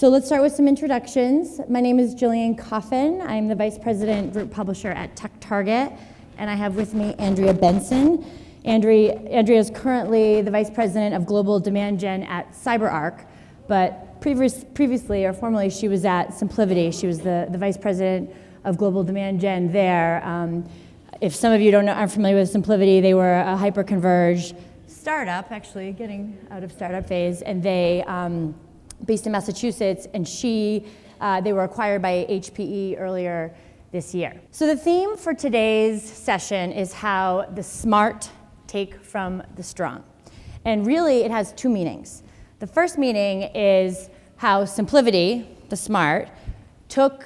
So let's start with some introductions. My name is Jillian Coffin. I'm the Vice President Group Publisher at TechTarget, and I have with me Andrea Benson. Andrea is currently the Vice President of Global Demand Gen at CyberArk, but previously or formerly she was at SimpliVity. She was the Vice President of Global Demand Gen there. If some of you aren't familiar with SimpliVity, they were a hyper-converged startup, actually getting out of startup phase, and they based in Massachusetts, and they were acquired by HPE earlier this year. So the theme for today's session is how the smart take from the strong. And really, it has two meanings. The first meaning is how SimpliVity, the smart, took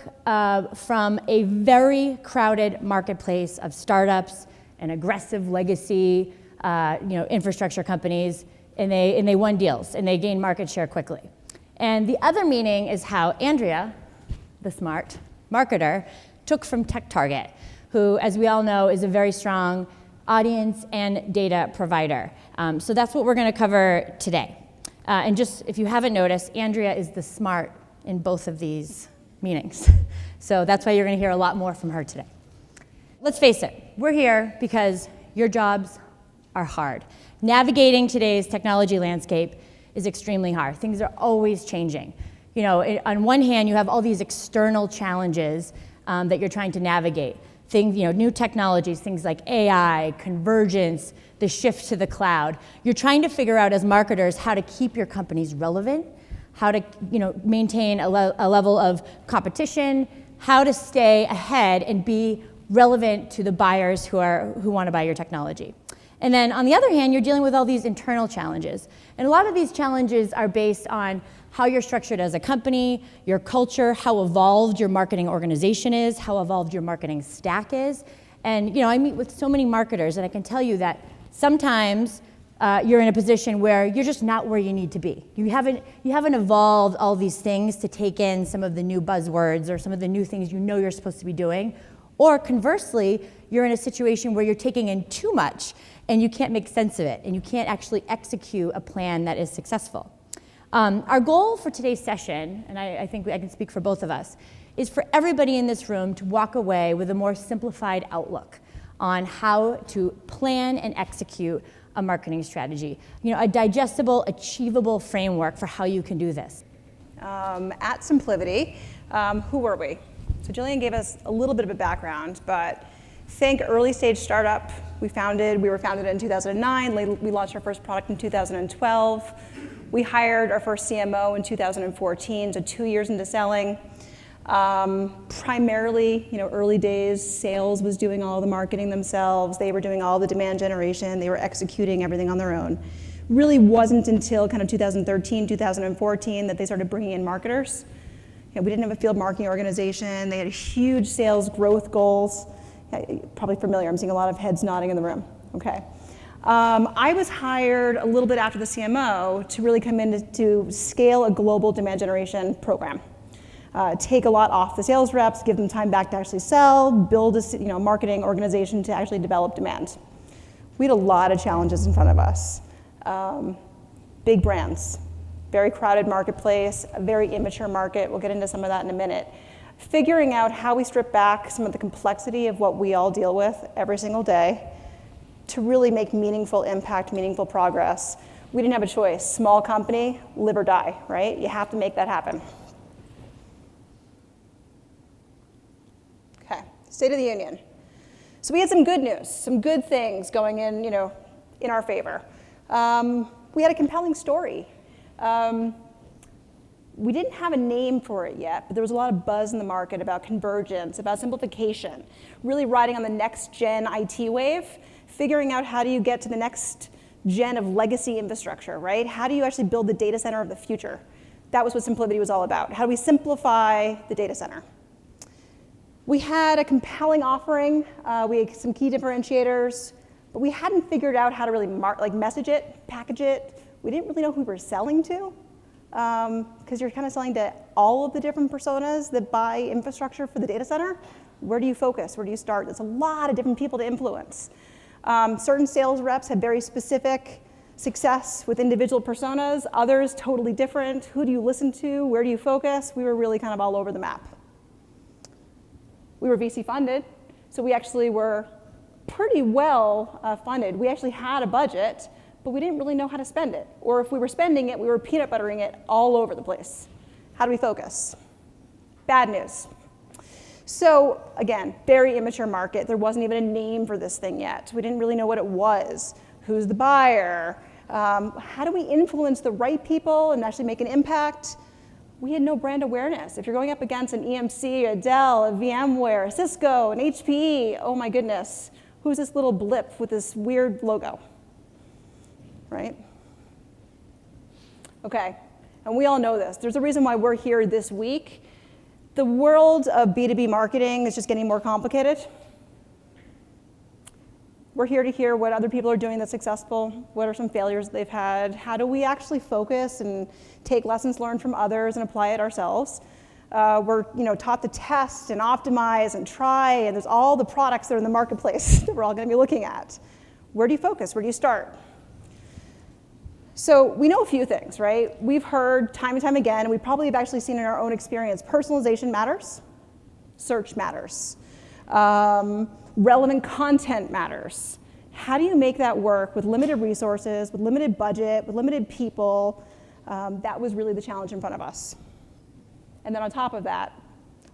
from a very crowded marketplace of startups and aggressive legacy infrastructure companies, and they won deals, and they gained market share quickly. And the other meaning is how Andrea, the smart marketer, took from TechTarget, who, as we all know, is a very strong audience and data provider. So that's what we're going to cover today. And just if you haven't noticed, Andrea is the smart in both of these meanings. So that's why you're going to hear a lot more from her today. Let's face it, we're here because your jobs are hard. Navigating today's technology landscape is extremely hard. Things are always changing. On one hand, you have all these external challenges that you're trying to navigate. Things, new technologies, things like AI, convergence, the shift to the cloud. You're trying to figure out as marketers how to keep your companies relevant, how to maintain a level of competition, how to stay ahead and be relevant to the buyers who want to buy your technology. And then on the other hand, you're dealing with all these internal challenges. And a lot of these challenges are based on how you're structured as a company, your culture, how evolved your marketing organization is, how evolved your marketing stack is. And I meet with so many marketers, and I can tell you that sometimes you're in a position where you're just not where you need to be. You haven't evolved all these things to take in some of the new buzzwords or some of the new things you're supposed to be doing. Or conversely, you're in a situation where you're taking in too much and you can't make sense of it, and you can't actually execute a plan that is successful. Our goal for today's session, and I think I can speak for both of us, is for everybody in this room to walk away with a more simplified outlook on how to plan and execute a marketing strategy. A digestible, achievable framework for how you can do this. At SimpliVity, who were we? So Jillian gave us a little bit of a background, but think early stage startup. We were founded in 2009. We launched our first product in 2012. We hired our first CMO in 2014, so 2 years into selling. Primarily, early days, sales was doing all the marketing themselves. They were doing all the demand generation. They were executing everything on their own. Really wasn't until kind of 2013, 2014 that they started bringing in marketers. We didn't have a field marketing organization. They had huge sales growth goals. Probably familiar. I'm seeing a lot of heads nodding in the room. Okay. I was hired a little bit after the CMO to really come in to scale a global demand generation program. Take a lot off the sales reps, give them time back to actually sell, build a marketing organization to actually develop demand. We had a lot of challenges in front of us. Big brands, very crowded marketplace, a very immature market. We'll get into some of that in a minute. Figuring out how we strip back some of the complexity of what we all deal with every single day to really make meaningful impact, meaningful progress. We didn't have a choice. Small company, live or die, right? You have to make that happen. Okay, State of the Union. So we had some good news, some good things going in our favor. We had a compelling story. We didn't have a name for it yet, but there was a lot of buzz in the market about convergence, about simplification, really riding on the next gen IT wave, figuring out how do you get to the next gen of legacy infrastructure, right? How do you actually build the data center of the future? That was what SimpliVity was all about. How do we simplify the data center? We had a compelling offering. We had some key differentiators, but we hadn't figured out how to really message it, package it. We didn't really know who we were selling to. Because you're kind of selling to all of the different personas that buy infrastructure for the data center. Where do you focus? Where do you start? There's a lot of different people to influence. Certain sales reps had very specific Success with individual personas, others totally different. Who do you listen to? Where do you focus? We were really kind of all over the map. We were VC funded, so we actually were pretty well funded. We actually had a budget, but we didn't really know how to spend it. Or if we were spending it, we were peanut buttering it all over the place. How do we focus? Bad news. So again, very immature market. There wasn't even a name for this thing yet. We didn't really know what it was. Who's the buyer? How do we influence the right people and actually make an impact? We had no brand awareness. If you're going up against an EMC, a Dell, a VMware, a Cisco, an HPE, oh my goodness, who's this little blip with this weird logo, right? Okay, and we all know this. There's a reason why we're here this week. The world of B2B marketing is just getting more complicated. We're here to hear what other people are doing that's successful. What are some failures they've had? How do we actually focus and take lessons learned from others and apply it ourselves? We're taught to test and optimize and try, and there's all the products that are in the marketplace that we're all going to be looking at. Where do you focus? Where do you start? So we know a few things, right? We've heard time and time again, and we probably have actually seen in our own experience, personalization matters, search matters. Relevant content matters. How do you make that work with limited resources, with limited budget, with limited people? That was really the challenge in front of us. And then on top of that,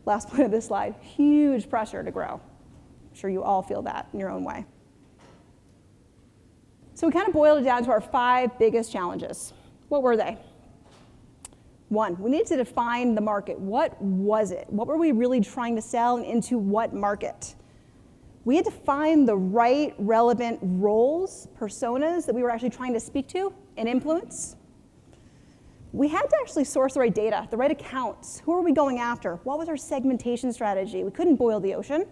last point of this slide, huge pressure to grow. I'm sure you all feel that in your own way. So we kind of boiled it down to our 5 biggest challenges. What were they? 1, we needed to define the market. What was it? What were we really trying to sell and into what market? We had to find the right relevant roles, personas that we were actually trying to speak to and influence. We had to actually source the right data, the right accounts. Who are we going after? What was our segmentation strategy? We couldn't boil the ocean.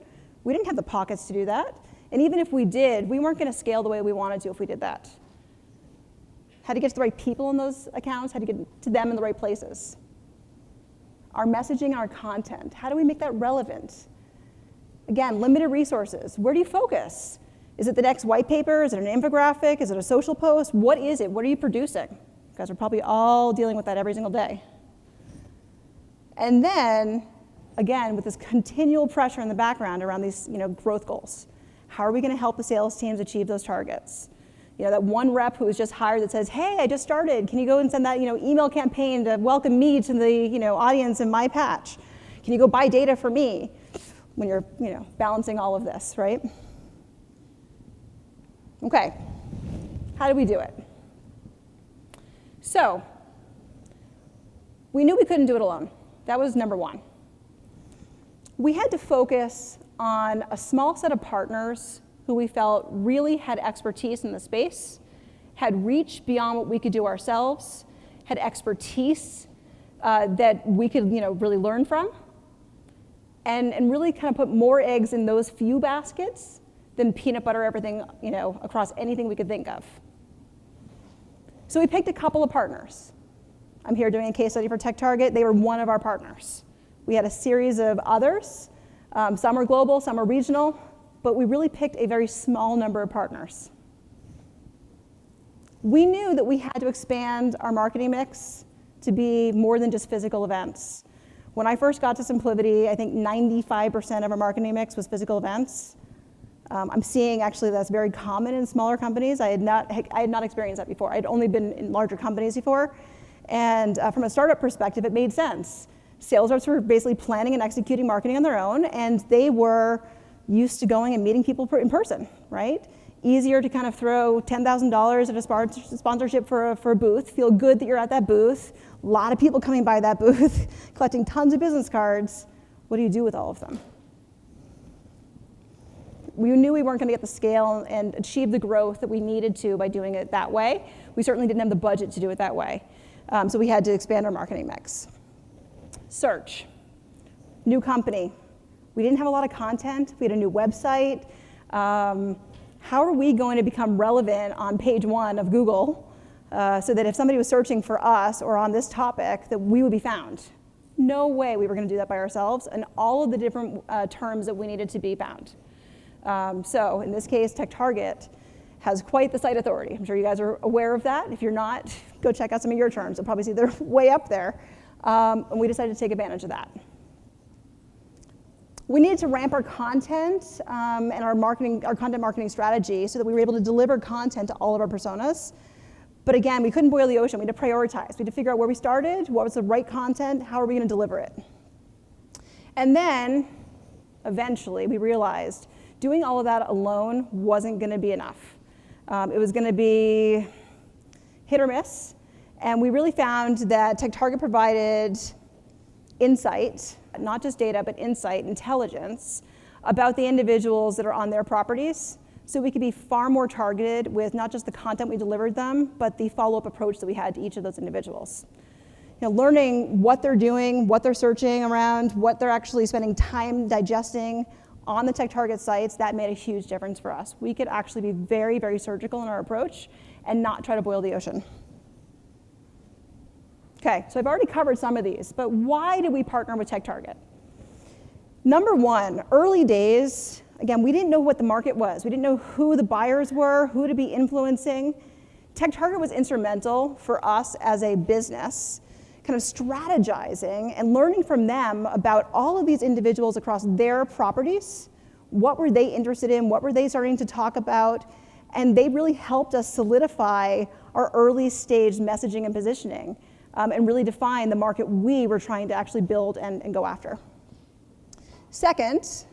We didn't have the pockets to do that. And even if we did, we weren't going to scale the way we wanted to if we did that. How to get to the right people in those accounts, how to get to them in the right places. Our messaging and our content, how do we make that relevant? Again, limited resources. Where do you focus? Is it the next white paper? Is it an infographic? Is it a social post? What is it? What are you producing? You guys are probably all dealing with that every single day. And then, again, with this continual pressure in the background around these growth goals, how are we going to help the sales teams achieve those targets? That one rep who was just hired that says, hey, I just started. Can you go and send that email campaign to welcome me to the audience in my patch? Can you go buy data for me? When you're balancing all of this, right? Okay, how do we do it? So, we knew we couldn't do it alone. That was number 1. We had to focus on a small set of partners who we felt really had expertise in the space, had reach beyond what we could do ourselves, had expertise that we could really learn from, and really kind of put more eggs in those few baskets than peanut butter everything across anything we could think of. So we picked a couple of partners. I'm here doing a case study for TechTarget. They were one of our partners. We had a series of others. Some are global, some are regional, but we really picked a very small number of partners. We knew that we had to expand our marketing mix to be more than just physical events. When I first got to SimpliVity, I think 95% of our marketing mix was physical events. I'm seeing actually that's very common in smaller companies. I had not experienced that before. I'd only been in larger companies before. And from a startup perspective, it made sense. Sales reps were basically planning and executing marketing on their own, and they were used to going and meeting people in person, right? Easier to kind of throw $10,000 at a sponsorship for a booth, feel good that you're at that booth, a lot of people coming by that booth, collecting tons of business cards. What do you do with all of them? We knew we weren't going to get the scale and achieve the growth that we needed to by doing it that way. We certainly didn't have the budget to do it that way. So we had to expand our marketing mix. Search, new company. We didn't have a lot of content. We had a new website. How are we going to become relevant on page 1 of Google so that if somebody was searching for us or on this topic, that we would be found? No way we were going to do that by ourselves, and all of the different terms that we needed to be found. So in this case, TechTarget, has quite the site authority. I'm sure you guys are aware of that. If you're not, go check out some of your terms. You'll probably see they're way up there. And we decided to take advantage of that. We needed to ramp our content and our content marketing strategy so that we were able to deliver content to all of our personas. But again, we couldn't boil the ocean. We had to prioritize. We had to figure out where we started, what was the right content, how are we going to deliver it. And then, eventually, we realized doing all of that alone wasn't going to be enough. It was going to be hit or miss. And we really found that TechTarget provided insight, not just data, but insight, intelligence about the individuals that are on their properties, so we could be far more targeted with not just the content we delivered them, but the follow-up approach that we had to each of those individuals. Learning what they're doing, what they're searching around, what they're actually spending time digesting on the TechTarget sites, that made a huge difference for us. We could actually be very, very surgical in our approach and not try to boil the ocean. Okay, so I've already covered some of these, but why did we partner with TechTarget? Number one, early days, again, we didn't know what the market was. We didn't know who the buyers were, who to be influencing. TechTarget was instrumental for us as a business, kind of strategizing and learning from them about all of these individuals across their properties. What were they interested in? What were they starting to talk about? And they really helped us solidify our early stage messaging and positioning. And really define the market we were trying to actually build and go after. Second,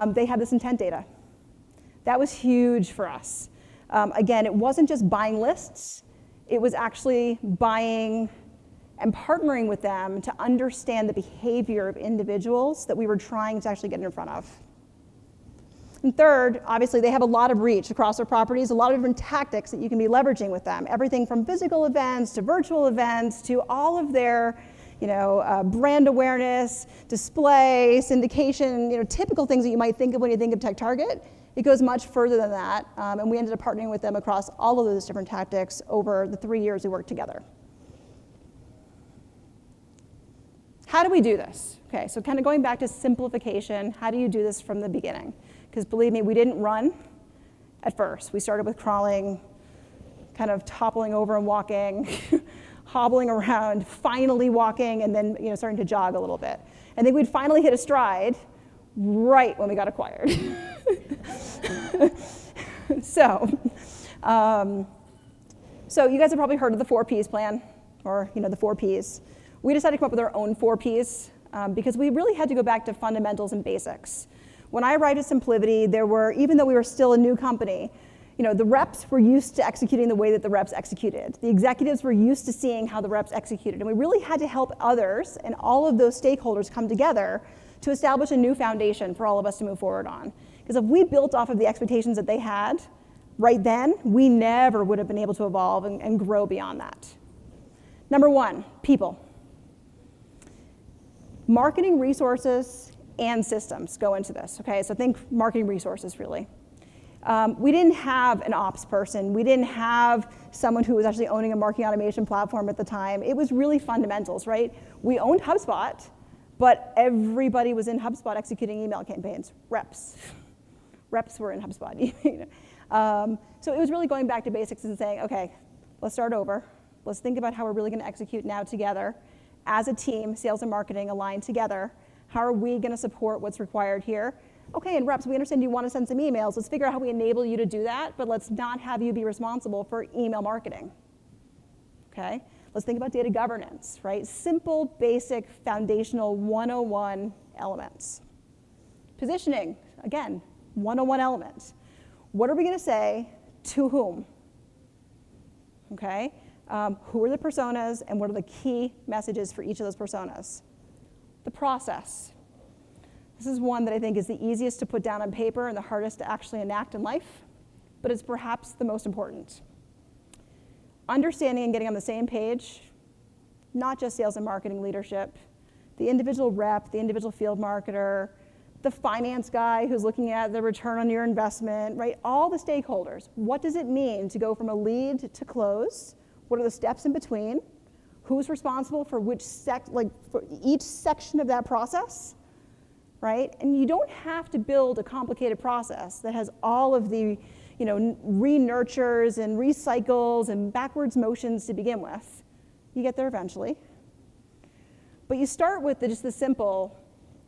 they had this intent data. That was huge for us. Again, it wasn't just buying lists, it was actually buying and partnering with them to understand the behavior of individuals that we were trying to actually get in front of. And third, obviously, they have a lot of reach across their properties, a lot of different tactics that you can be leveraging with them. Everything from physical events to virtual events to all of their brand awareness, display, syndication, typical things that you might think of when you think of TechTarget. It goes much further than that, and we ended up partnering with them across all of those different tactics over the 3 years we worked together. How do we do this? Okay, so kind of going back to simplification, how do you do this from the beginning? Because believe me, we didn't run at first. We started with crawling, kind of toppling over and walking, hobbling around, finally walking, and then starting to jog a little bit. I think we'd finally hit a stride right when we got acquired. So you guys have probably heard of the 4 Ps plan, or the 4 Ps. We decided to come up with our own 4 Ps because we really had to go back to fundamentals and basics. When I arrived at SimpliVity, even though we were still a new company, the reps were used to executing the way that the reps executed. The executives were used to seeing how the reps executed. And we really had to help others and all of those stakeholders come together to establish a new foundation for all of us to move forward on. Because if we built off of the expectations that they had right then, we never would have been able to evolve and grow beyond that. Number 1, people. Marketing resources and systems go into this, okay? So think marketing resources, really. We didn't have an ops person. We didn't have someone who was actually owning a marketing automation platform at the time. It was really fundamentals, right? We owned HubSpot, but everybody was in HubSpot executing email campaigns. Reps were in HubSpot. So it was really going back to basics and saying, okay, let's start over. Let's think about how we're really going to execute now together. As a team, sales and marketing aligned together. How are we going to support what's required here? Okay, and reps, we understand you want to send some emails. Let's figure out how we enable you to do that, but let's not have you be responsible for email marketing. Okay? Let's think about data governance, right? Simple, basic, foundational 101 elements. Positioning, again, 101 elements. What are we going to say to whom? Okay? Who are the personas and what are the key messages for each of those personas? The process. This is one that I think is the easiest to put down on paper and the hardest to actually enact in life, but it's perhaps the most important. Understanding and getting on the same page, not just sales and marketing leadership, the individual rep, the individual field marketer, the finance guy who's looking at the return on your investment, right? All the stakeholders. What does it mean to go from a lead to close? What are the steps in between? Who's responsible for for each section of that process? right? And you don't have to build a complicated process that has all of the re-nurtures and recycles and backwards motions to begin with. You get there eventually. But you start with just the simple,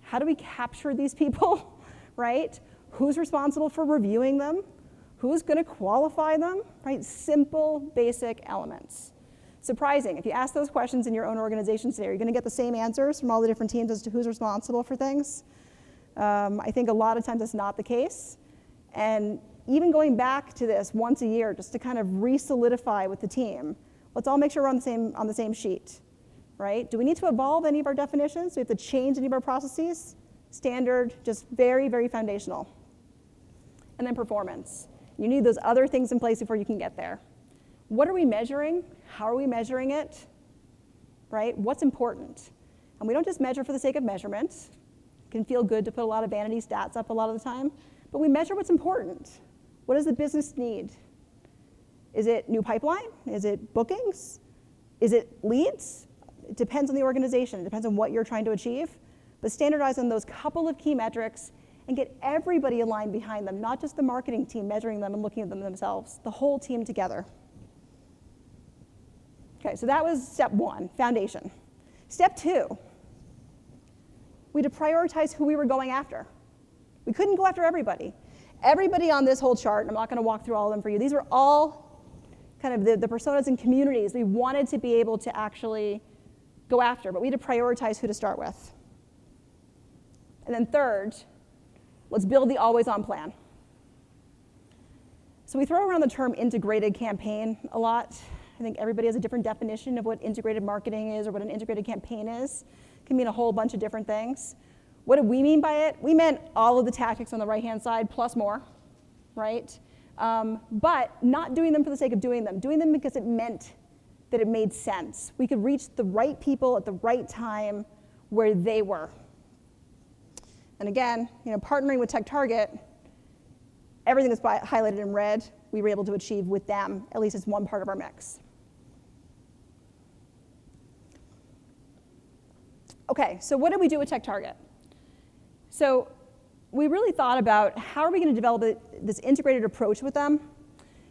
how do we capture these people, right? Who's responsible for reviewing them? Who's going to qualify them, right? Simple, basic elements. Surprising, if you ask those questions in your own organization today, are you going to get the same answers from all the different teams as to who's responsible for things? I think a lot of times that's not the case. And even going back to this once a year, just to kind of re-solidify with the team, let's all make sure we're on the same sheet, right? Do we need to evolve any of our definitions? Do we have to change any of our processes? Standard, just very, very foundational. And then performance. You need those other things in place before you can get there. What are we measuring? How are we measuring it? Right? What's important? And we don't just measure for the sake of measurement. It can feel good to put a lot of vanity stats up a lot of the time, but we measure what's important. What does the business need? Is it new pipeline? Is it bookings? Is it leads? It depends on the organization. It depends on what you're trying to achieve. But standardize on those couple of key metrics and get everybody aligned behind them, not just the marketing team measuring them and looking at them themselves, the whole team together. Okay, so that was step one, foundation. Step two, we had to prioritize who we were going after. We couldn't go after everybody. Everybody on this whole chart, and I'm not going to walk through all of them for you, these were all kind of the personas and communities we wanted to be able to actually go after, but we had to prioritize who to start with. And then third, let's build the always-on plan. So we throw around the term integrated campaign a lot. I think everybody has a different definition of what integrated marketing is or what an integrated campaign is. It can mean a whole bunch of different things. What did we mean by it? We meant all of the tactics on the right-hand side plus more, right? But not doing them for the sake of doing them because it meant that it made sense. We could reach the right people at the right time where they were. And again, partnering with TechTarget, everything that's highlighted in red, we were able to achieve with them, at least as one part of our mix. Okay, so what did we do with TechTarget? So we really thought about how are we going to develop this integrated approach with them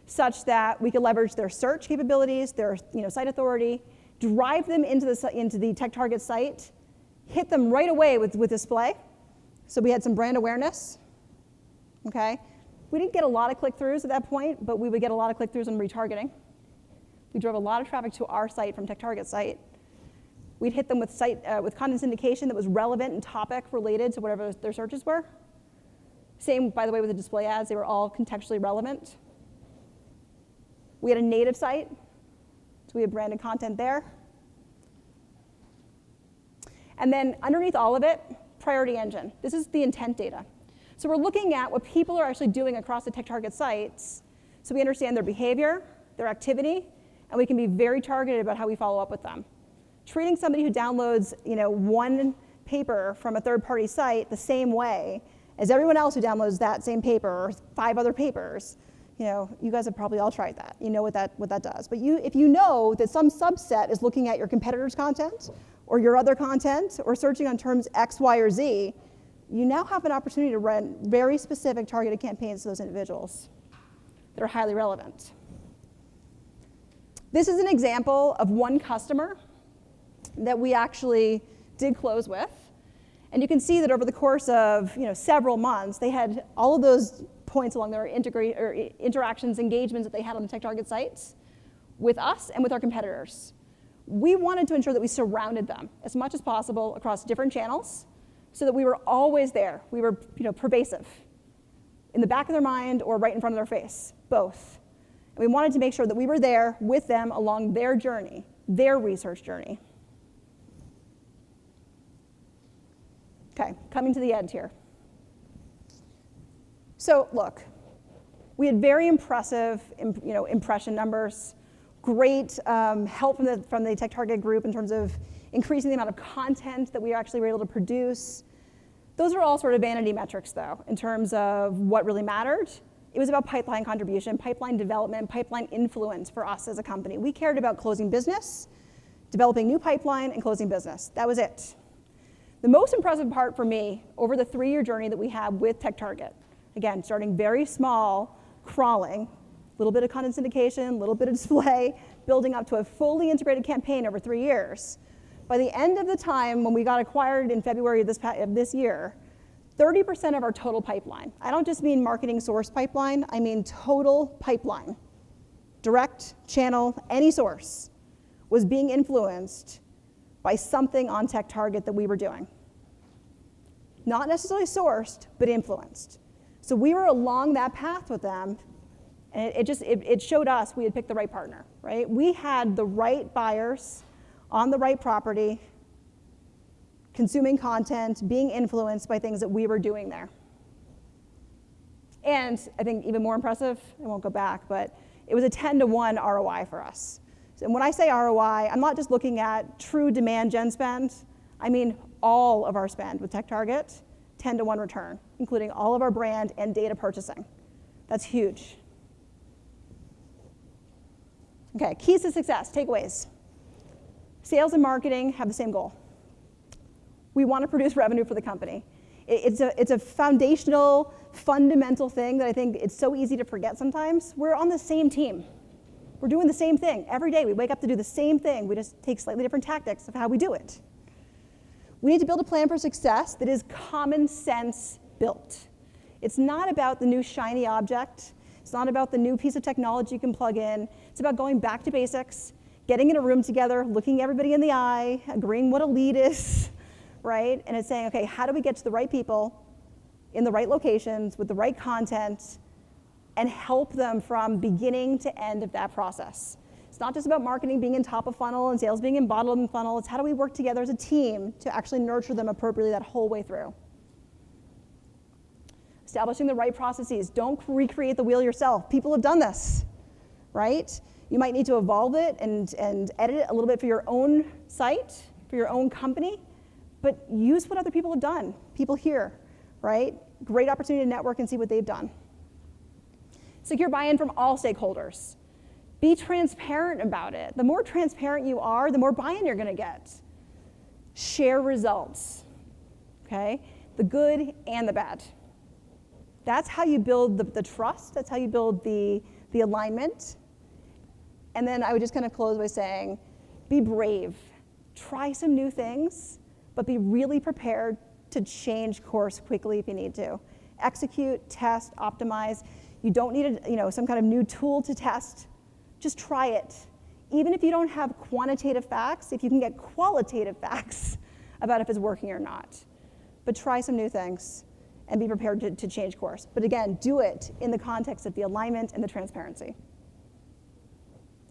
such that we could leverage their search capabilities, their site authority, drive them into the TechTarget site, hit them right away with display. So we had some brand awareness, okay? We didn't get a lot of click-throughs at that point, but we would get a lot of click-throughs on retargeting. We drove a lot of traffic to our site from TechTarget's site. We'd hit them with content syndication that was relevant and topic related to whatever their searches were. Same, by the way, with the display ads. They were all contextually relevant. We had a native site, so we had branded content there. And then underneath all of it, priority engine. This is the intent data. So we're looking at what people are actually doing across the TechTarget sites so we understand their behavior, their activity, and we can be very targeted about how we follow up with them. Treating somebody who downloads one paper from a third-party site the same way as everyone else who downloads that same paper or 5 other papers, you guys have probably all tried that. You know what that does. But if you know that some subset is looking at your competitor's content or your other content or searching on terms X, Y, or Z, you now have an opportunity to run very specific targeted campaigns to those individuals that are highly relevant. This is an example of one customer that we actually did close with. And you can see that over the course of several months, they had all of those points along their interactions, engagements that they had on the TechTarget sites with us and with our competitors. We wanted to ensure that we surrounded them as much as possible across different channels so that we were always there. We were pervasive, in the back of their mind or right in front of their face, both. And we wanted to make sure that we were there with them along their journey, their research journey. Okay, coming to the end here. So look, we had very impressive impression numbers, great help from the TechTarget group in terms of increasing the amount of content that we actually were able to produce. Those are all sort of vanity metrics, though, in terms of what really mattered. It was about pipeline contribution, pipeline development, pipeline influence for us as a company. We cared about closing business, developing new pipeline, and closing business. That was it. The most impressive part for me over the 3-year journey that we have with TechTarget, again, starting very small, crawling, a little bit of content syndication, a little bit of display, building up to a fully integrated campaign over 3 years. By the end of the time when we got acquired in February of this year, 30% of our total pipeline, I don't just mean marketing source pipeline, I mean total pipeline, direct, channel, any source, was being influenced by something on TechTarget that we were doing. Not necessarily sourced, but influenced. So we were along that path with them, and it showed us we had picked the right partner, right? We had the right buyers on the right property, consuming content, being influenced by things that we were doing there. And I think even more impressive, I won't go back, but it was a 10-to-1 ROI for us. And when I say ROI, I'm not just looking at true demand gen spend. I mean all of our spend with TechTarget, 10-to-1 return, including all of our brand and data purchasing. That's huge. Okay, keys to success, takeaways. Sales and marketing have the same goal. We want to produce revenue for the company. It's a foundational, fundamental thing that I think it's so easy to forget sometimes. We're on the same team. We're doing the same thing every day. We wake up to do the same thing. We just take slightly different tactics of how we do it. We need to build a plan for success that is common sense built. It's not about the new shiny object. It's not about the new piece of technology you can plug in. It's about going back to basics, getting in a room together, looking everybody in the eye, agreeing what a lead is, right? And it's saying, okay, how do we get to the right people in the right locations with the right content and help them from beginning to end of that process. It's not just about marketing being in top of funnel and sales being in bottom of funnel. It's how do we work together as a team to actually nurture them appropriately that whole way through. Establishing the right processes. Don't recreate the wheel yourself. People have done this, right? You might need to evolve it and edit it a little bit for your own site, for your own company, but use what other people have done. People here, right? Great opportunity to network and see what they've done. Secure buy-in from all stakeholders. Be transparent about it. The more transparent you are, the more buy-in you're going to get. Share results, okay? The good and the bad. That's how you build the trust. That's how you build the alignment. And then I would just kind of close by saying, be brave. Try some new things, but be really prepared to change course quickly if you need to. Execute, test, optimize. You don't need some kind of new tool to test. Just try it. Even if you don't have quantitative facts, if you can get qualitative facts about if it's working or not. But try some new things and be prepared to change course. But again, do it in the context of the alignment and the transparency.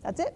That's it.